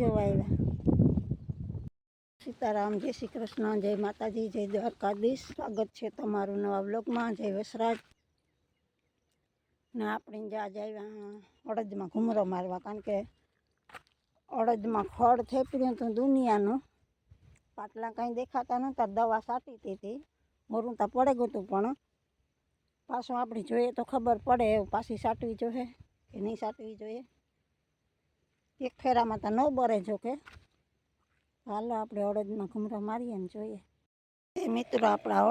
જોવા આવ્યા. સીતારામ, જય શ્રી કૃષ્ણ, જય માતાજી, જય દ્વારકાધીશ. સ્વાગત છે તમારું નવા બ્લોગમાં. જય વસરાજ. ને આપણે જ્યાં આવ્યા અડદમાં ઘૂમરો મારવા, કારણ કે અડદમાં ખડ થેપડ્યું હતું દુનિયાનું. પાટલા કાંઈ દેખાતા નહોતા, દવા છાંટી હતી, મોરું તો પડે ગયું હતું, પણ પાછું આપણે જોઈએ તો ખબર પડે એવું પાછી છાંટવી જોઈએ કે નહીં છાંટવી જોઈએ. એક ફેરામાં તો ન બરે, જો કે હાલો આપણે અડદમાં ઘૂમરો મારીએ ને જોઈએ. એ મિત્રો આપણા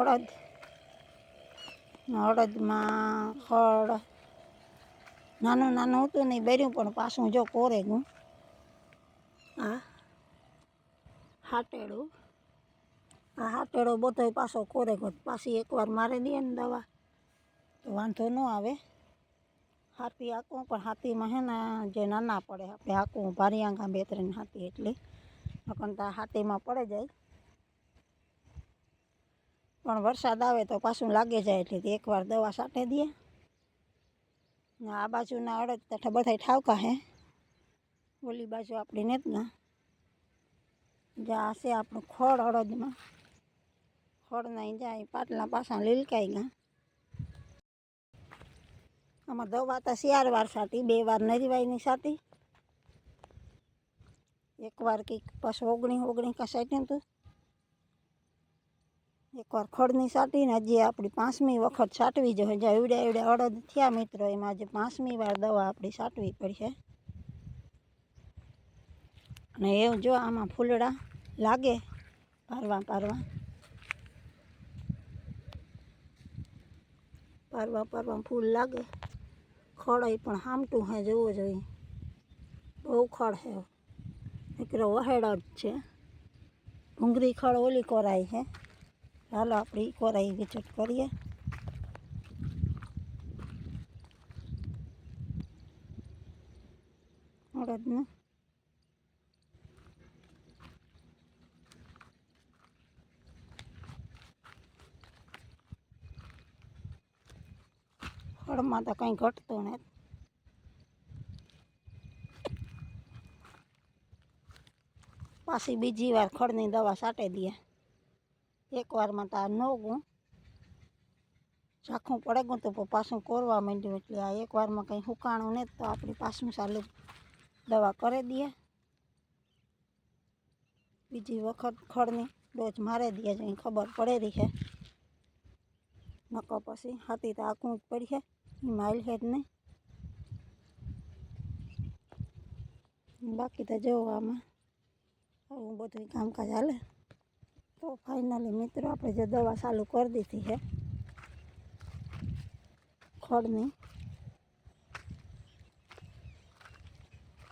અડદમાં ખડ નાનું નાનું હતું નહીં બર્યું, પણ પાછું જો કોરે ગયું. આ હાટેડો બધો પાછો કોરે ગયો. પાછી એકવાર મારી દઈએ ને દવા તો વાંધો ન આવે. હાથી હાંકવું, પણ હાથીમાં હે ને જે નાના પડે આપણે હાંકવું ભારી આંગા 2-3 હાથી, એટલે નકર હાથીમાં પડે જાય. પણ વરસાદ આવે તો પાછું લાગે જાય, એટલે એકવાર દવા છાંટી દઈએ. આ બાજુના અડદ તો બધા ઠાવકા હે, ઓલી બાજુ આપણી નેતના જ્યાં હશે આપણું ખડ અડદમાં. ખડ નહીં જાય, પાટલા પાછા લીલકાઈ ગયા. આમાં દવા તો 4 વાર છાંટી, 2 વાર નરીવાઈની છાંટી, એકવાર કંઈક પાછું 19 છાંટ્યું હતું, એકવાર ખડની છાંટીને હજી આપણી 5મી વખત છાંટવી જોઈએ. જ્યાં એવડ્યા અડદ થયા મિત્રો, એમાં આજે 5મી વાર દવા આપણી છાંટવી પડશે. અને એવું જો આમાં ફૂલડા લાગે પારવા ફૂલ લાગે. ખડાઈ પણ હામટું હે, જોવો જોઈએ, બહુ ખડ છે. નીકળો વહેડ જ છે. ભૂંગળી ખડ ઓલી કોરાઈ છે. હાલો આપણે ઈ કોરાઈ વિઝિટ કરીએ. અડદનું ખડમાં તો કંઈ ઘટતું નથી. પાછી બીજી વાર ખડની દવા છાંટી દઈએ. એકવારમાં તો આ ન ગયું, ઝાંખું પડે ગયું તો પાછું કોરવા માંડ્યું, એટલે આ એકવારમાં કંઈ સુકાણું નથી તો આપણે પાછું ચાલુ દવા કરી દઈએ. બીજી વખત ખડની ડોઝ મારી દઈએ, જો ખબર પડે રહી છે. નકો પછી હાથી તો આખું જ પડશે, માઇલ છે જ નહીં. બાકી તો જોવામાં આવું બધું કામકાજ હાલે. તો ફાઇનલી મિત્રો આપણે જે દવા ચાલુ કરી દીધી છે ખડની,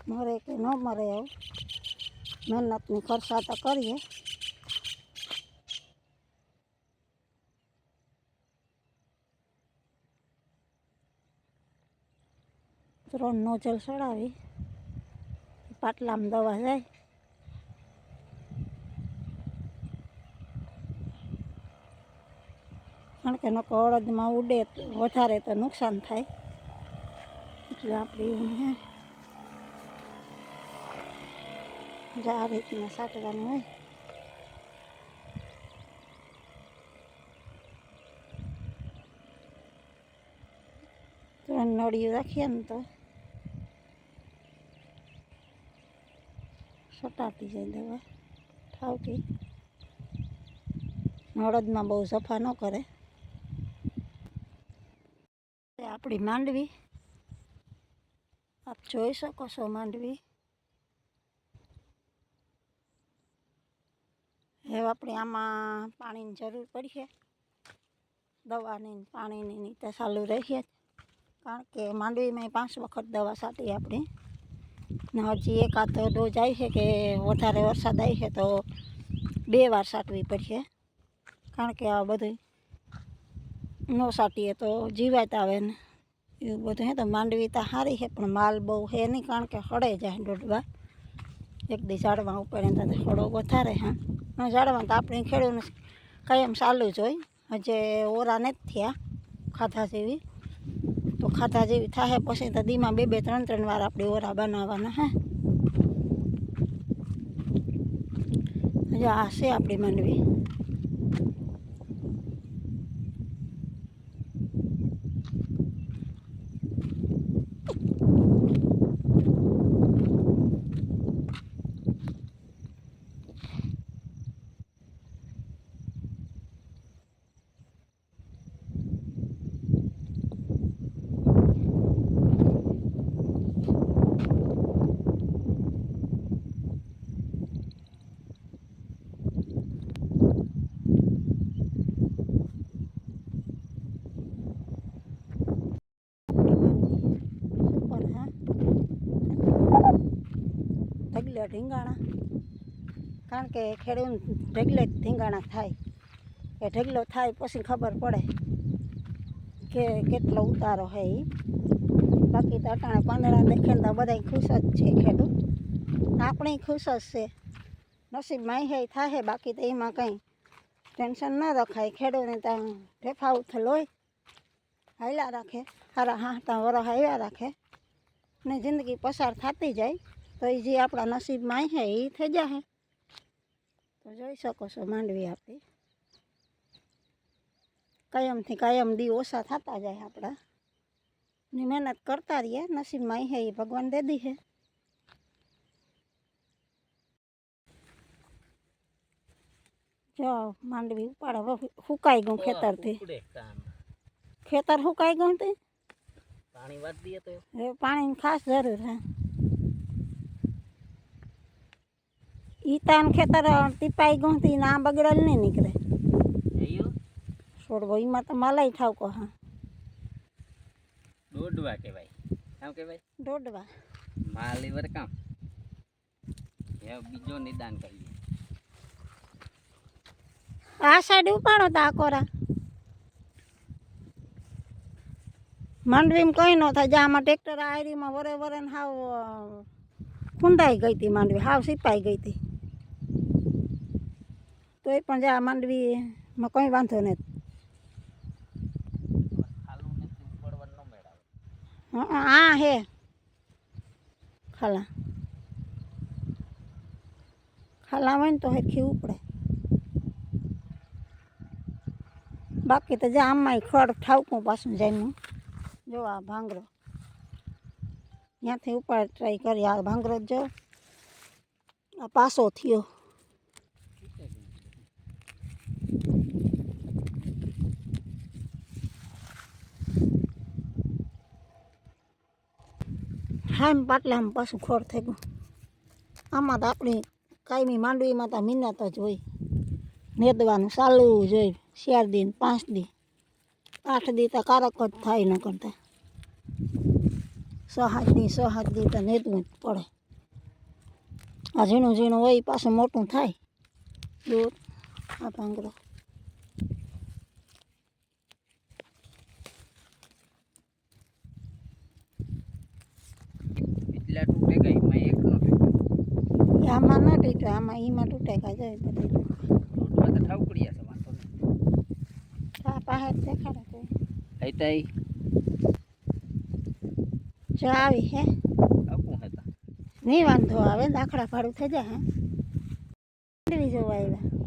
મરે કે ન મરે એવું મહેનતની ખર્ચા તો કરીએ. ત્રણ નોઝલ ચડાવી પાટલામાં દવા જાય. કારણ કે નકો અડદમાં ઉડે વધારે તો નુકસાન થાય, એટલે આપણે આ રીતના છાંટવાનું હોય. ત્રણ નળિયું રાખીએ ને તો છટાતી જાય દવા ઠાવકી. અડદમાં બહુ સફા ન કરે. આપણી માંડવી આપ જોઈ શકો છો. માંડવી હવે આપણે આમાં પાણીની જરૂર પડશે, દવાની પાણીની તો ચાલુ રહીએ જ, કારણ કે માંડવીમાં 5 વખત દવા છાંટી આપણે. ને હજી એકાદ ડોઝ આવી છે કે વધારે વરસાદ આવી છે તો 2 વાર છાંટવી પડશે. કારણ કે આ બધું ન છાંટીએ તો જીવાત આવે ને એવું બધું હે. તો માંડવી તો સારી છે, પણ માલ બહુ છે નહીં, કારણ કે ખડે જાય દોડવા. એક દી ઝાડવા ઉપર તો ખડો વધારે હે. ઝાડવા તો આપણે ખેડૂને કાયમ ચાલુ જ હોય. હજી ઓરા નથી થયા ખાધા જેવી, તો ખાધા જેવી થાય પછી તો દીમાં 2-2, 3-3 વાર આપણે ઓરા બનાવવાના હે. જો આ છે આપણી માંડવી. ઉપર હા ઢગલે ઢીંગાણા, કારણ કે ખેડૂત ઢગલે જ ઢીંગાણા થાય, એ ઢગલો થાય પછી ખબર પડે કે કેટલો ઉતારો છે એ. બાકી તો અટાણે પાંદડા દેખે ને તો બધા ખુશ જ છે ખેડૂત, આપણે ખુશ જ છે. નસીબમાં હે થાય, બાકી તો એમાં કંઈ ટેન્શન ન રખાય. ખેડૂતને ત્યાં ઢેફા ઉથલ હોય, હાલ્યા રાખે, સારા હાંસતા વરસ આવ્યા રાખે ને જિંદગી પસાર થતી જાય. તો એ જે આપણા નસીબમાં હે એ થઈ જાય. તો જોઈ શકો છો માંડવી આપણી કાયમથી કાયમ દી ઓછા થતા જાય આપણા, ની મહેનત કરતા રહીએ. નસીબમાં હે એ ભગવાન દે દી હે. જો માંડવી ઉપાડે સુકાઈ ગયું ખેતરથી, ખેતર સુકાઈ ગયું તે પાણી વાળી દઈએ તો હવે પાણીની ખાસ જરૂર હે. ઈ તાન ખેતર ટીપાઈ ગયું તી ના બગડેલ નહીં નીકળે છોડવો, એમાં તો માલાઈ ઠાવકો. હા દોડવા કહેવાય, કામ કહેવાય દોડવા માલીવર કામ. હવે બીજો નિદાન કરીએ. આ સાઈડ ઉપાડો તો આ કોરા માંડવીમાં કંઈ ન થાય. જ્યાં ટ્રેક્ટર આયરીમાં વરે વરે ને હાવ ખૂંદાઈ ગઈ હતી માંડવી, હાવ સિપાઈ ગઈ હતી. તોય પણ જ્યાં માંડવીમાં કંઈ વાંધો નથી. હા હે ખાલા ખાલા હોય ને તો હેરખી ઉપડે. બાકી તો જ્યાં આમાં ખડ ઠાવકું પાછું જઈનું. જો આ ભાંગરો ત્યાંથી ઉપર ટ્રાય કરી. આ ભાંગરો જ જો આ પાસો થયો. હા એમ પાટલામાં પાછું ખોડ થઈ ગયું. આમાં તો આપણી કાયમી માંડવીમાં તો મહેનત જ હોય, નેદવાનું ચાલુ જોઈએ. 4 દી 5 દી 8 દી તો કારક જ થાય ન કરતા. 6 દી તો નેદવું જ પડે. આ ઝીણું ઝીણું હોય પાછું મોટું થાય. જો આ ભાંગરો એટલા તૂટે ગઈ મેં એક નો આમાં ન તૂટે, આમાં એમાં તૂટે કાંઈ જાય બધું. દોડવા તો ઠાવકડીયા છે, વાંધો નહીં. આ પાસે દેખાડે તો હૈતાઈ જો આવી હે આવું હતા નહીં વાંધો આવે. દાખલા ભાડું થઈ જાય. હે જોવા આવ્યા